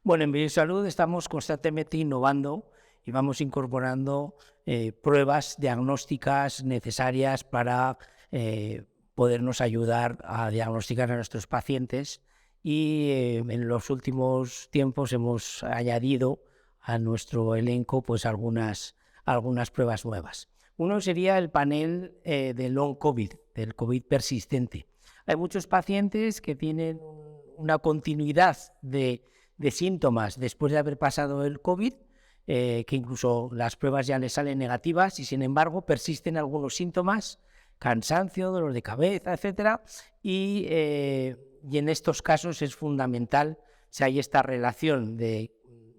Bueno, en Biosalud estamos constantemente innovando y vamos incorporando pruebas diagnósticas necesarias para podernos ayudar a diagnosticar a nuestros pacientes y en los últimos tiempos hemos añadido a nuestro elenco pues algunas pruebas nuevas. Uno sería el panel de long COVID, del COVID persistente. Hay muchos pacientes que tienen una continuidad de síntomas después de haber pasado el COVID, que incluso las pruebas ya les salen negativas y sin embargo persisten algunos síntomas, cansancio, dolor de cabeza, etcétera, y en estos casos es fundamental si hay esta relación de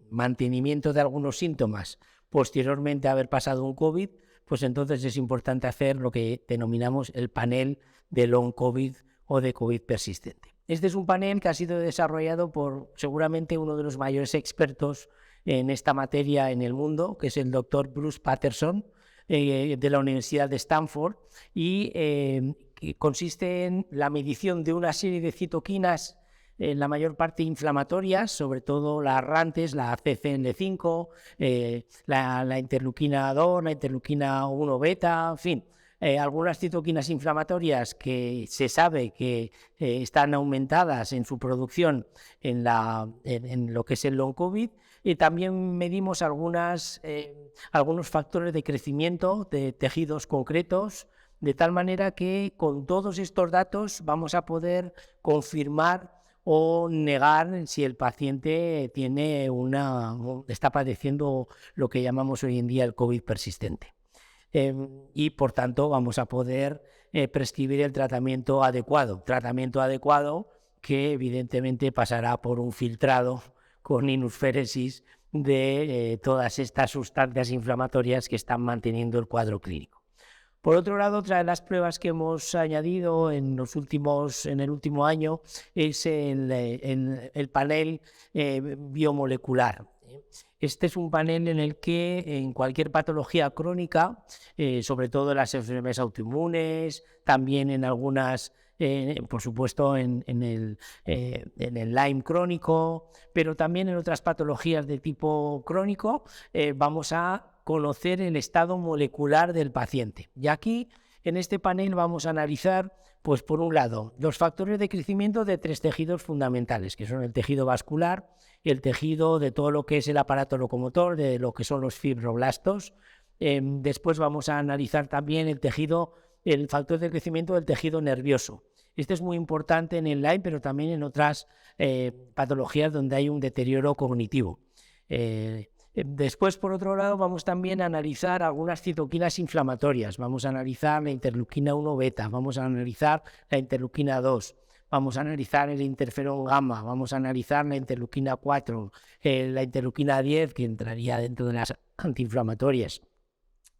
mantenimiento de algunos síntomas posteriormente a haber pasado un COVID, pues entonces es importante hacer lo que denominamos el panel de long COVID o de COVID persistente. Este es un panel que ha sido desarrollado por seguramente uno de los mayores expertos en esta materia en el mundo, que es el doctor Bruce Patterson, de la Universidad de Stanford, y que consiste en la medición de una serie de citoquinas, la mayor parte inflamatorias, sobre todo las errantes, la CCL5, la interleuquina 2, la interleuquina 1 beta, en fin. Algunas citoquinas inflamatorias que se sabe que están aumentadas en su producción en lo que es el long COVID, y también medimos algunos factores de crecimiento de tejidos concretos, de tal manera que con todos estos datos vamos a poder confirmar o negar si el paciente está padeciendo lo que llamamos hoy en día el COVID persistente. Y por tanto vamos a poder prescribir el tratamiento adecuado que evidentemente pasará por un filtrado con inusféresis de todas estas sustancias inflamatorias que están manteniendo el cuadro clínico. Por otro lado, otra de las pruebas que hemos añadido en el último año es el panel biomolecular. Este es un panel en el que en cualquier patología crónica, sobre todo en las enfermedades autoinmunes, también en algunas, por supuesto en el Lyme crónico, pero también en otras patologías de tipo crónico, vamos a conocer el estado molecular del paciente. Y aquí, en este panel, vamos a analizar, pues por un lado, los factores de crecimiento de tres tejidos fundamentales, que son el tejido vascular, el tejido de todo lo que es el aparato locomotor, de lo que son los fibroblastos. Después vamos a analizar también el factor de crecimiento del tejido nervioso. Este es muy importante en el Lyme, pero también en otras patologías donde hay un deterioro cognitivo. Después, por otro lado, vamos también a analizar algunas citoquinas inflamatorias. Vamos a analizar la interleuquina 1 beta, vamos a analizar la interleuquina 2, vamos a analizar el interferón gamma, vamos a analizar la interleuquina 4, la interleuquina 10, que entraría dentro de las antiinflamatorias,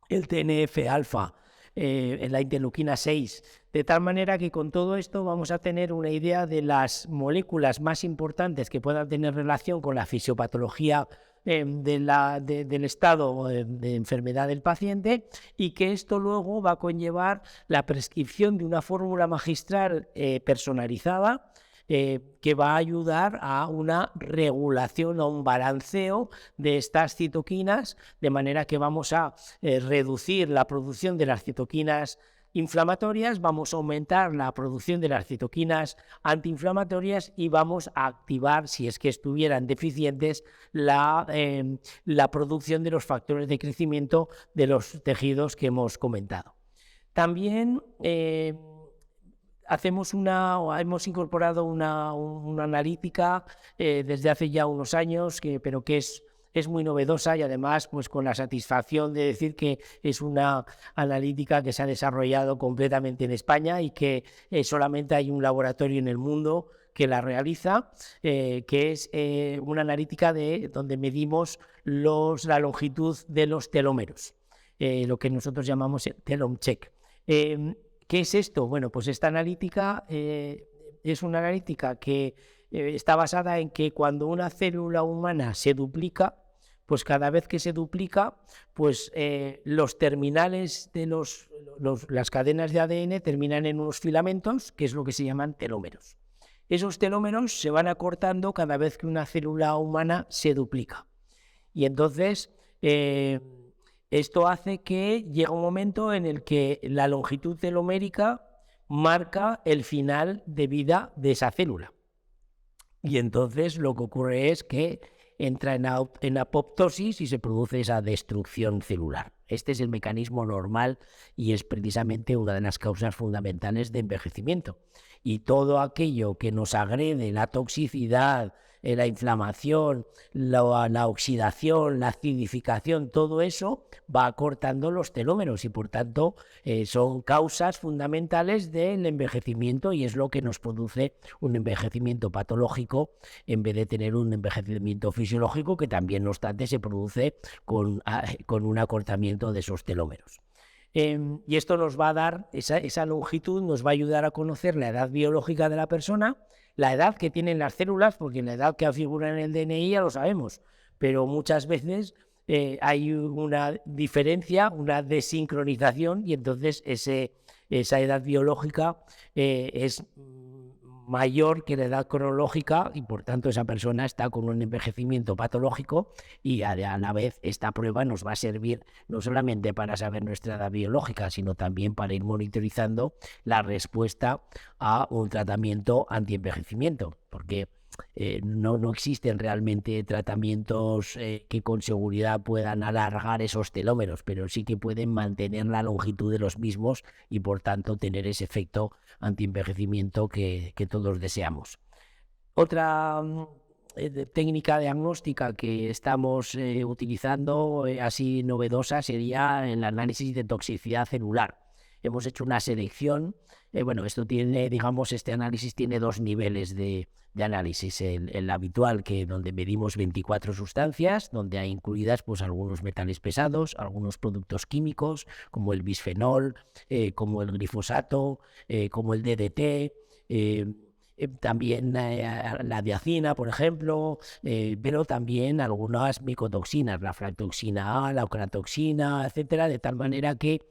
el TNF-alfa, la interleuquina 6, de tal manera que con todo esto vamos a tener una idea de las moléculas más importantes que puedan tener relación con la fisiopatología del estado de enfermedad del paciente, y que esto luego va a conllevar la prescripción de una fórmula magistral personalizada que va a ayudar a una regulación, a un balanceo de estas citoquinas, de manera que vamos a reducir la producción de las citoquinas inflamatorias, vamos a aumentar la producción de las citoquinas antiinflamatorias y vamos a activar, si es que estuvieran deficientes, la producción de los factores de crecimiento de los tejidos que hemos comentado. También hemos incorporado una analítica desde hace ya unos años, pero que es muy novedosa, y además pues con la satisfacción de decir que es una analítica que se ha desarrollado completamente en España y que solamente hay un laboratorio en el mundo que la realiza, que es una analítica donde medimos la longitud de los telómeros, lo que nosotros llamamos el telome check. ¿Qué es esto? Bueno, pues esta analítica es una analítica que está basada en que cuando una célula humana se duplica, pues cada vez que se duplica, pues los terminales de las cadenas de ADN terminan en unos filamentos, que es lo que se llaman telómeros. Esos telómeros se van acortando cada vez que una célula humana se duplica. Y entonces esto hace que llegue un momento en el que la longitud telomérica marca el final de vida de esa célula. Y entonces lo que ocurre es que entra en apoptosis y se produce esa destrucción celular. Este es el mecanismo normal y es precisamente una de las causas fundamentales de envejecimiento. Y todo aquello que nos agrede, la toxicidad, la inflamación, la oxidación, la acidificación, todo eso va acortando los telómeros y por tanto son causas fundamentales del envejecimiento y es lo que nos produce un envejecimiento patológico en vez de tener un envejecimiento fisiológico que también, no obstante, se produce con un acortamiento de esos telómeros. Y esto nos va a dar, esa longitud nos va a ayudar a conocer la edad biológica de la persona, la edad que tienen las células, porque la edad que figura en el DNI ya lo sabemos, pero muchas veces hay una diferencia, una desincronización, y entonces esa edad biológica es mayor que la edad cronológica y por tanto esa persona está con un envejecimiento patológico y a la vez esta prueba nos va a servir no solamente para saber nuestra edad biológica, sino también para ir monitorizando la respuesta a un tratamiento antienvejecimiento, porque no existen realmente tratamientos que con seguridad puedan alargar esos telómeros, pero sí que pueden mantener la longitud de los mismos y por tanto tener ese efecto antienvejecimiento que todos deseamos. Otra técnica diagnóstica que estamos utilizando así novedosa sería el análisis de toxicidad celular. Hemos hecho una selección. Esto tiene, digamos, este análisis tiene dos niveles de análisis. El habitual, donde medimos 24 sustancias, donde hay incluidas pues algunos metales pesados, algunos productos químicos, como el bisfenol, como el glifosato, como el DDT, también la diacina, por ejemplo, pero también algunas micotoxinas, la aflatoxina A, la ocratoxina, etcétera, de tal manera que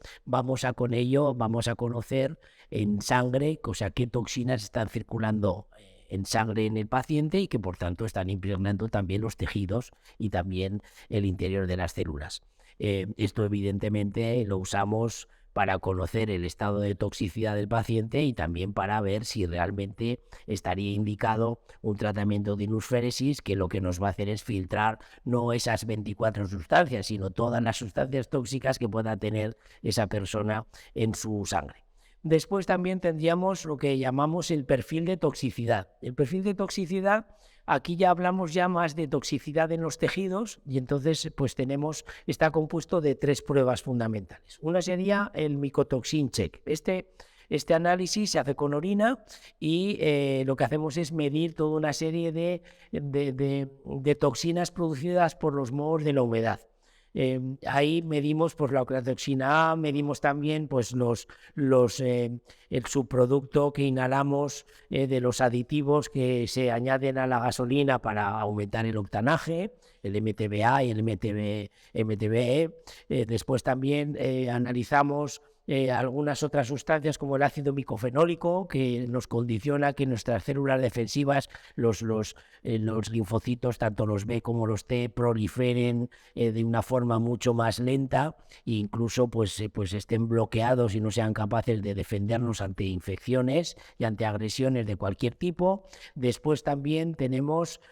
con ello vamos a conocer en sangre, o sea, qué toxinas están circulando en sangre en el paciente y que por tanto están impregnando también los tejidos y también el interior de las células. Esto evidentemente lo usamos para conocer el estado de toxicidad del paciente y también para ver si realmente estaría indicado un tratamiento de inusféresis, que lo que nos va a hacer es filtrar no esas 24 sustancias, sino todas las sustancias tóxicas que pueda tener esa persona en su sangre. Después también tendríamos lo que llamamos el perfil de toxicidad. El perfil de toxicidad, aquí ya hablamos ya más de toxicidad en los tejidos y entonces pues está compuesto de tres pruebas fundamentales. Una sería el Mycotoxin Check. Este análisis se hace con orina y lo que hacemos es medir toda una serie de toxinas producidas por los mohos de la humedad. Ahí medimos pues la ocratoxina A, medimos también pues el subproducto que inhalamos de los aditivos que se añaden a la gasolina para aumentar el octanaje, el MTBA y el MTBE. Después también analizamos algunas otras sustancias como el ácido micofenólico, que nos condiciona que nuestras células defensivas, los linfocitos, tanto los B como los T, proliferen de una forma mucho más lenta e incluso pues estén bloqueados y no sean capaces de defendernos ante infecciones y ante agresiones de cualquier tipo. Después también tenemos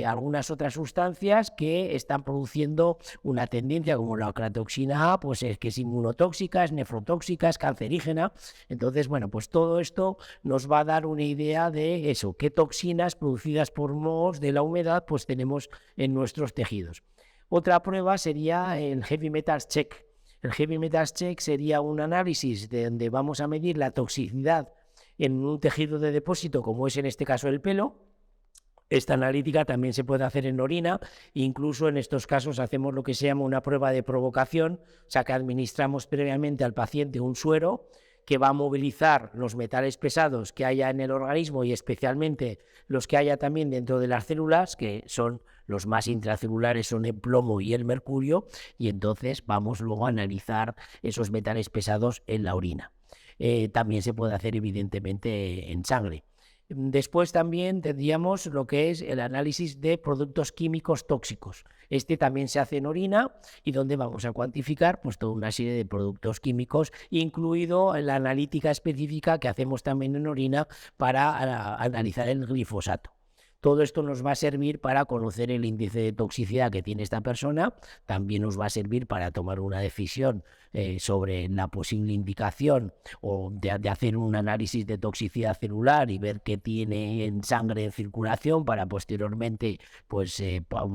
algunas otras sustancias que están produciendo una tendencia, como la ocratoxina A, pues es que es inmunotóxica, es nefrotóxica, es cancerígena. Entonces, pues todo esto nos va a dar una idea de eso, qué toxinas producidas por mohos de la humedad pues tenemos en nuestros tejidos. Otra prueba sería el Heavy Metals Check. El Heavy Metals Check sería un análisis donde vamos a medir la toxicidad en un tejido de depósito, como es en este caso el pelo. Esta analítica también se puede hacer en orina, incluso en estos casos hacemos lo que se llama una prueba de provocación, o sea que administramos previamente al paciente un suero que va a movilizar los metales pesados que haya en el organismo y especialmente los que haya también dentro de las células, que son los más intracelulares, son el plomo y el mercurio, y entonces vamos luego a analizar esos metales pesados en la orina. También se puede hacer evidentemente en sangre. Después también tendríamos lo que es el análisis de productos químicos tóxicos. Este también se hace en orina y donde vamos a cuantificar pues toda una serie de productos químicos, incluido la analítica específica que hacemos también en orina para analizar el glifosato. Todo esto nos va a servir para conocer el índice de toxicidad que tiene esta persona, también nos va a servir para tomar una decisión sobre la posible indicación o de hacer un análisis de toxicidad celular y ver qué tiene en sangre en circulación para posteriormente pues,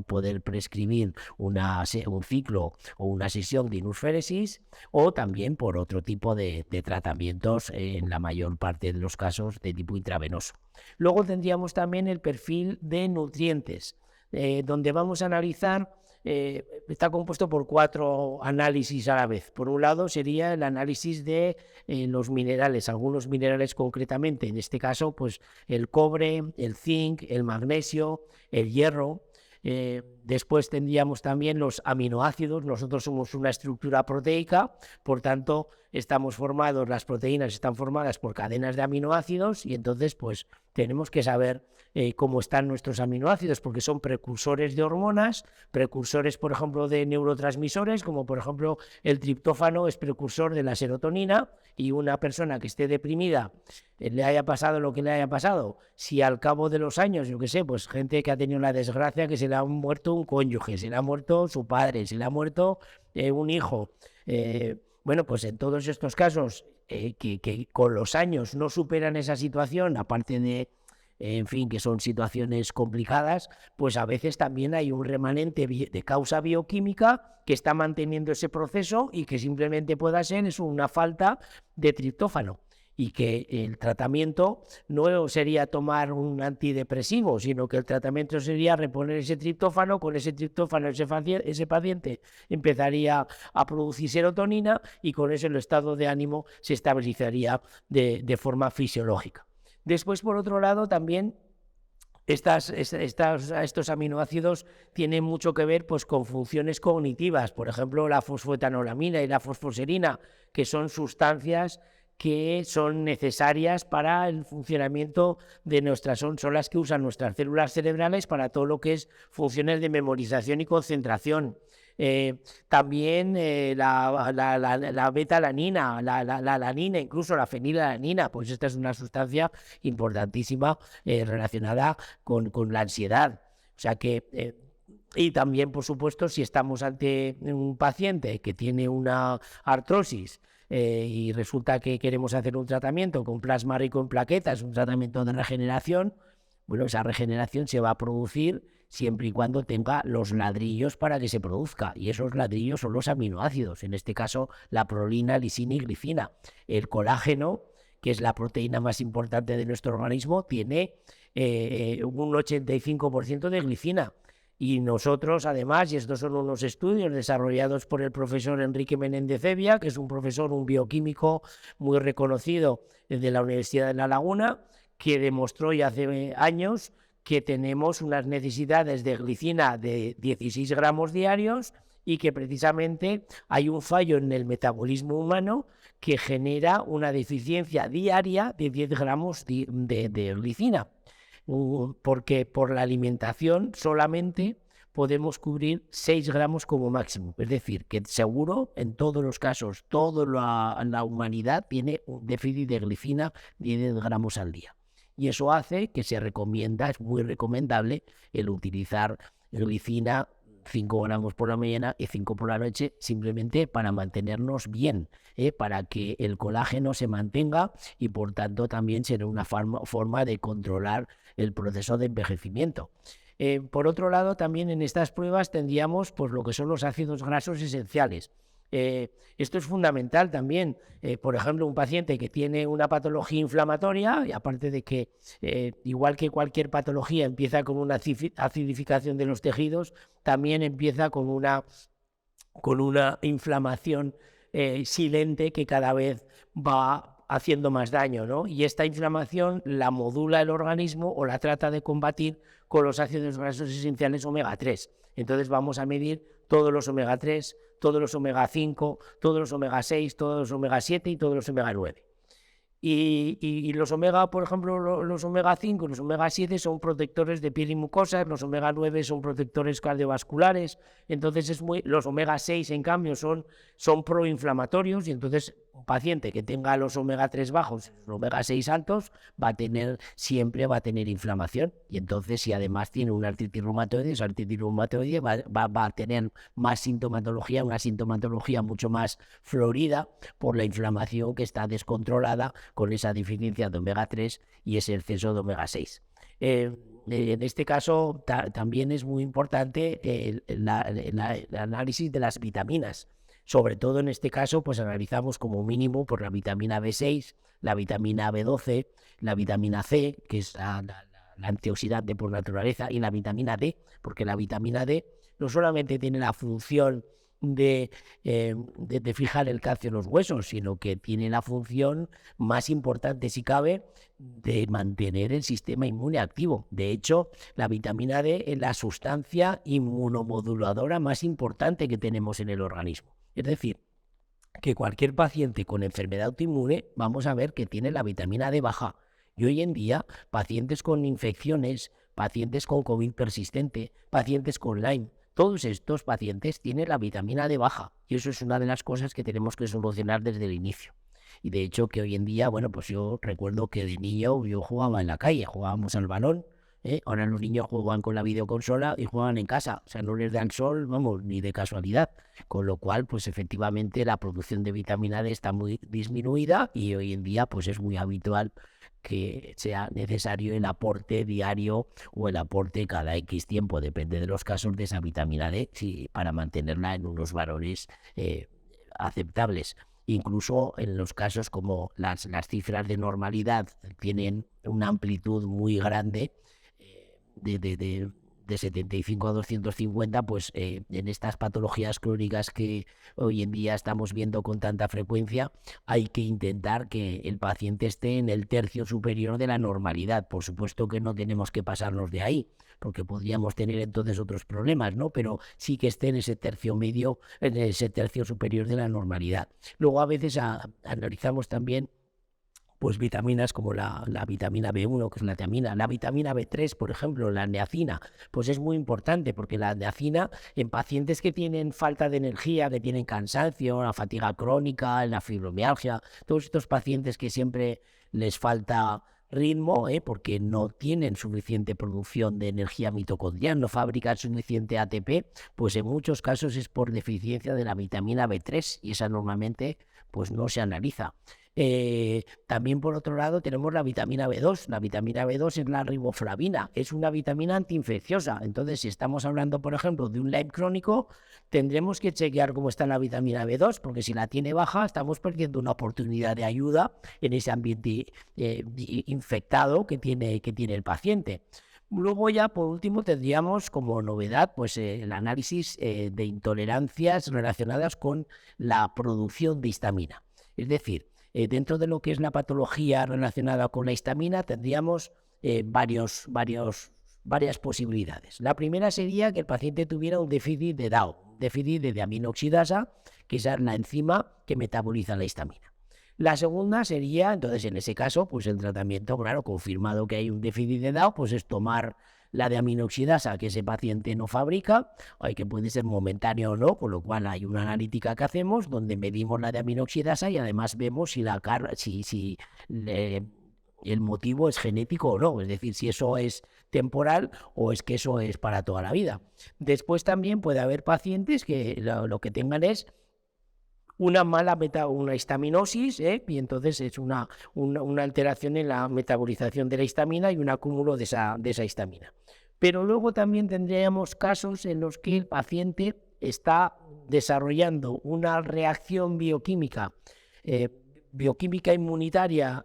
poder prescribir un ciclo o una sesión de inusféresis, o también por otro tipo de tratamientos, en la mayor parte de los casos de tipo intravenoso. Luego tendríamos también el perfil de nutrientes, donde vamos a analizar, está compuesto por 4 análisis a la vez. Por un lado sería el análisis de los minerales, algunos minerales concretamente, en este caso pues el cobre, el zinc, el magnesio, el hierro. Después tendríamos también los aminoácidos. Nosotros somos una estructura proteica, por tanto las proteínas están formadas por cadenas de aminoácidos y entonces pues tenemos que saber cómo están nuestros aminoácidos, porque son precursores de hormonas, precursores por ejemplo de neurotransmisores, como por ejemplo el triptófano es precursor de la serotonina, y una persona que esté deprimida, le haya pasado lo que le haya pasado, si al cabo de los años, yo qué sé, pues gente que ha tenido la desgracia que se le ha muerto un cónyuge, se le ha muerto su padre, se le ha muerto un hijo, bueno, pues en todos estos casos que con los años no superan esa situación, aparte de, en fin, que son situaciones complicadas, pues a veces también hay un remanente de causa bioquímica que está manteniendo ese proceso y que simplemente pueda ser una falta de triptófano. Y que el tratamiento no sería tomar un antidepresivo, sino que el tratamiento sería reponer ese triptófano. Con ese triptófano ese paciente empezaría a producir serotonina y con eso el estado de ánimo se estabilizaría de forma fisiológica. Después, por otro lado, también estos aminoácidos tienen mucho que ver pues, con funciones cognitivas, por ejemplo, la fosfoetanolamina y la fosfoserina, que son sustancias que son necesarias para el funcionamiento de son las que usan nuestras células cerebrales para todo lo que es funciones de memorización y concentración. También la betalanina, la alanina, incluso la fenilalanina, pues esta es una sustancia importantísima relacionada con la ansiedad. O sea que y también, por supuesto, si estamos ante un paciente que tiene una artrosis y resulta que queremos hacer un tratamiento con plasma rico en plaquetas, un tratamiento de regeneración, bueno, esa regeneración se va a producir siempre y cuando tenga los ladrillos para que se produzca, y esos ladrillos son los aminoácidos, en este caso la prolina, lisina y glicina. El colágeno, que es la proteína más importante de nuestro organismo, tiene un 85% de glicina. Y nosotros, además, y estos son unos estudios desarrollados por el profesor Enrique Menéndez Evia, que es un profesor, un bioquímico muy reconocido de la Universidad de La Laguna, que demostró ya hace años que tenemos unas necesidades de glicina de 16 gramos diarios y que precisamente hay un fallo en el metabolismo humano que genera una deficiencia diaria de 10 gramos de glicina. Porque por la alimentación solamente podemos cubrir 6 gramos como máximo. Es decir, que seguro en todos los casos, toda la humanidad tiene un déficit de glicina de 10 gramos al día. Y eso hace que es muy recomendable el utilizar glicina 5 gramos por la mañana y 5 por la noche, simplemente para mantenernos bien, para que el colágeno se mantenga y por tanto también será una forma de controlar el proceso de envejecimiento. Por otro lado, también en estas pruebas tendríamos pues, lo que son los ácidos grasos esenciales. Esto es fundamental también. Por ejemplo, un paciente que tiene una patología inflamatoria, y aparte de que igual que cualquier patología empieza con una acidificación de los tejidos, también empieza con una inflamación silente que cada vez va haciendo más daño, ¿no? Y esta inflamación la modula el organismo o la trata de combatir con los ácidos grasos esenciales omega 3. Entonces vamos a medir todos los omega 3, todos los omega 5, todos los omega 6, todos los omega 7 y todos los omega 9. Y los omega, por ejemplo, los omega 5 y los omega 7 son protectores de piel y mucosas, los omega 9 son protectores cardiovasculares, entonces los omega 6 en cambio son proinflamatorios, y entonces un paciente que tenga los omega 3 bajos y los omega 6 altos siempre va a tener inflamación, y entonces si además tiene una artritis reumatoide, esa artritis reumatoide va a tener más sintomatología, una sintomatología mucho más florida por la inflamación que está descontrolada con esa deficiencia de omega 3 y ese exceso de omega 6. En este caso también es muy importante el análisis de las vitaminas. Sobre todo en este caso, pues analizamos como mínimo por la vitamina B6, la vitamina B12, la vitamina C, que es la antioxidante por naturaleza, y la vitamina D, porque la vitamina D no solamente tiene la función de fijar el calcio en los huesos, sino que tiene la función más importante, si cabe, de mantener el sistema inmune activo. De hecho, la vitamina D es la sustancia inmunomoduladora más importante que tenemos en el organismo. Es decir, que cualquier paciente con enfermedad autoinmune vamos a ver que tiene la vitamina D baja. Y hoy en día, pacientes con infecciones, pacientes con COVID persistente, pacientes con Lyme, todos estos pacientes tienen la vitamina D baja, y eso es una de las cosas que tenemos que solucionar desde el inicio. Y de hecho que hoy en día, bueno, pues yo recuerdo que de niño yo jugaba en la calle, jugábamos al balón, ahora los niños juegan con la videoconsola y juegan en casa, o sea, no les da el sol, vamos, ni de casualidad, con lo cual, pues efectivamente la producción de vitamina D está muy disminuida, y hoy en día pues es muy habitual que sea necesario el aporte diario o el aporte cada X tiempo, depende de los casos, de esa vitamina D, para mantenerla en unos valores aceptables. Incluso en los casos como las cifras de normalidad tienen una amplitud muy grande, de 75 a 250, pues en estas patologías crónicas que hoy en día estamos viendo con tanta frecuencia, hay que intentar que el paciente esté en el tercio superior de la normalidad. Por supuesto que no tenemos que pasarnos de ahí, porque podríamos tener entonces otros problemas, ¿no? Pero sí que esté en ese tercio medio, en ese tercio superior de la normalidad. Luego a veces analizamos también pues vitaminas como la vitamina B1, que es la tiamina, la vitamina B3, por ejemplo, la niacina, pues es muy importante, porque la niacina en pacientes que tienen falta de energía, que tienen cansancio, la fatiga crónica, la fibromialgia, todos estos pacientes que siempre les falta ritmo, porque no tienen suficiente producción de energía mitocondrial, no fabrican suficiente ATP, pues en muchos casos es por deficiencia de la vitamina B3, y esa normalmente pues no se analiza. También por otro lado tenemos la vitamina B2. La vitamina B2 es la riboflavina, es una vitamina antiinfecciosa. Entonces, si estamos hablando, por ejemplo, de un Lyme crónico, tendremos que chequear cómo está la vitamina B2, porque si la tiene baja, estamos perdiendo una oportunidad de ayuda en ese ambiente infectado que tiene el paciente. Luego ya, por último, tendríamos como novedad pues el análisis de intolerancias relacionadas con la producción de histamina. Es decir, dentro de lo que es la patología relacionada con la histamina, tendríamos varias posibilidades. La primera sería que el paciente tuviera un déficit de DAO, un déficit de diaminoxidasa, que es la enzima que metaboliza la histamina. La segunda sería, entonces, en ese caso, pues el tratamiento, claro, confirmado que hay un déficit de DAO, pues es tomar la diaminoxidasa que ese paciente no fabrica, que puede ser momentáneo o no, con lo cual hay una analítica que hacemos donde medimos la diaminoxidasa y además vemos si el motivo es genético o no, es decir, si eso es temporal o es que eso es para toda la vida. Después también puede haber pacientes que lo que tengan es una histaminosis, y entonces es una alteración en la metabolización de la histamina y un acúmulo de esa histamina. Pero luego también tendríamos casos en los que el paciente está desarrollando una reacción bioquímica inmunitaria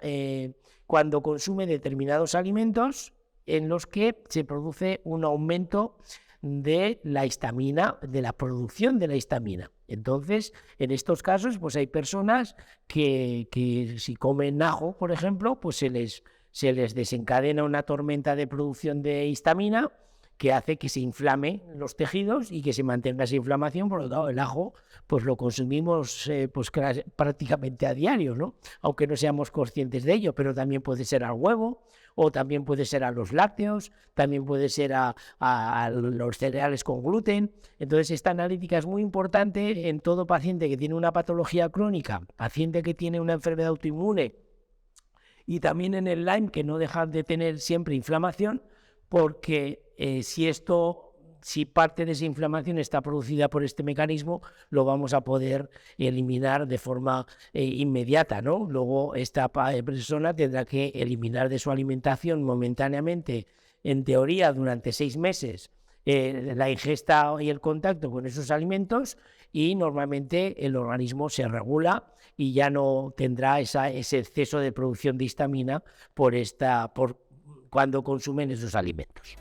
cuando consume determinados alimentos, en los que se produce un aumento de la histamina, de la producción de la histamina. Entonces, en estos casos, pues hay personas que si comen ajo, por ejemplo, pues se les desencadena una tormenta de producción de histamina, que hace que se inflame los tejidos y que se mantenga esa inflamación. Por lo tanto, el ajo pues lo consumimos pues prácticamente a diario, ¿no? Aunque no seamos conscientes de ello, pero también puede ser al huevo, o también puede ser a los lácteos, también puede ser a los cereales con gluten. Entonces, esta analítica es muy importante en todo paciente que tiene una patología crónica, paciente que tiene una enfermedad autoinmune, y también en el Lyme, que no deja de tener siempre inflamación, porque si parte de esa inflamación está producida por este mecanismo, lo vamos a poder eliminar de forma inmediata, ¿no? Luego esta persona tendrá que eliminar de su alimentación momentáneamente, en teoría durante 6 meses, la ingesta y el contacto con esos alimentos, y normalmente el organismo se regula y ya no tendrá ese exceso de producción de histamina por cuando consumen esos alimentos.